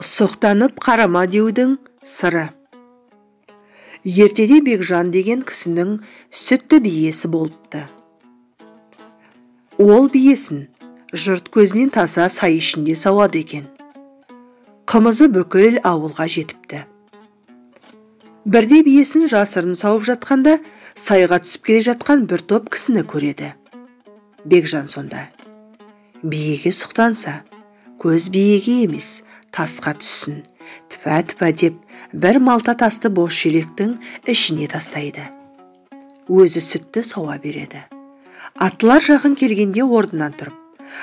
Сұқтанып қарама деудің сыры. Ертеде Бекжан деген кісінің сүтті биесі болыпты. Ол биесін жұрт көзінен таса сай ішінде сауады екен. Қымызы бүкіл ауылға жетіпті. Бірде биесін жасырын сауып жатқанда сайға түсіп келе жатқан бір топ кісіні көреді. Бекжан сонда: биеге сұқтанса, көз биеге емес, тасқа түссін, тіпә-тіпә деп бір малта тасты бос шелектің ішіне тастайды. Өзі сүтті сауа береді. Аттылар жақын келгенде орнынан тұрып: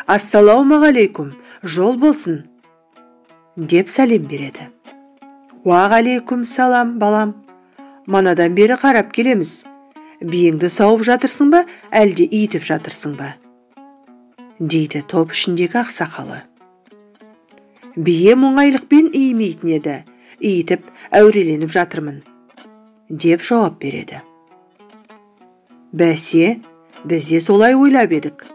«Ассалаумағалейкум, жол болсын», деп сәлем береді. «Уағалейкум салам, балам. Манадан бері қарап келеміз. Биеңді сауып жатырсың ба, әлде иітіп жатырсың ба?» дейді топ ішіндегі ақсақалы. «Бие оңайлықпен иімейтін еді, иітіп әуреленіп жатырмын», деп жауап береді. «Бәсе, біз де солай ойлап едік.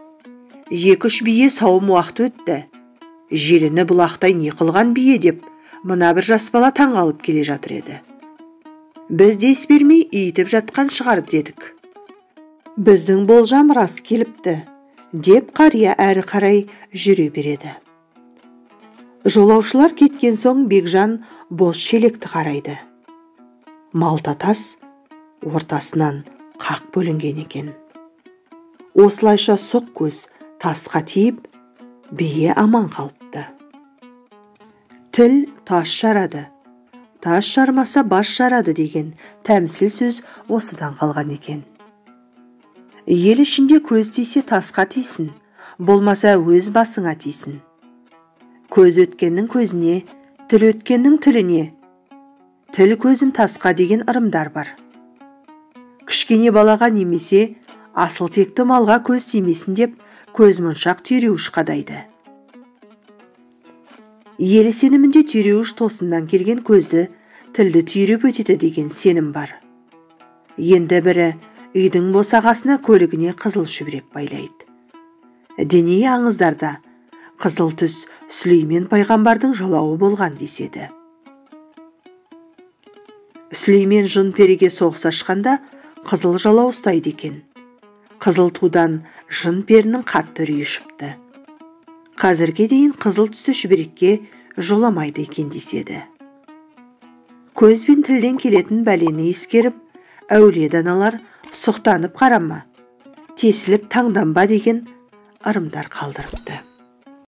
2-3 бие сауым уақыт өтті. Желіні бұлақтай не қылған бие деп, мына бір жас бала таңғалып келе жатыр еді. Біз дес бермей иітіп жатқан шығар дедік. Біздің болжам рас келіпті», деп қария әрі қарай жүре береді. Жолаушылар кеткен соң Бекжан бос шелекті қарайды. Малта тас ортасынан қақ бөлінген екен. Осылайша сұқ көз тасқа тиіп, бие аман қалыпты. Тіл тас жарады, тас жармаса бас жарады деген тәмсіл сөз осыдан қалған екен. Ел ішінде көз тисе тасқа тисін, болмаса өз басыңа тисін. Көз өткеннің көзіне, тіл өткеннің тіліне, тіл көзім тасқа деген ырымдар бар. Кішкене балаға немесе асыл текті малға көз тимесін деп көзмоншақ түйреуіш қадайды. Елі сенімінде түйреуіш тосыннан келген көзді тілді түйреп өтеді деген сенім бар. Енді бірі үйдің босағасына көлігіне қызыл шүберек байлайды. Діни аңыздарда қызыл түс Сүлеймен пайғамбардың жалауы болған деседі. Сүлеймен жын періге соғыс ашқанда қызыл жалау ұстайды екен. Қызыл тудан жын перінің қатты үрейі шықты. Қазірге дейін қызыл түсті шүберекке жоламайды екен деседі. Көз бен тілден келетін бәлені ескеріп, әулие даналар сұқтанып қарама, тесіліп таңданба деген ырымдар қалдырыпты.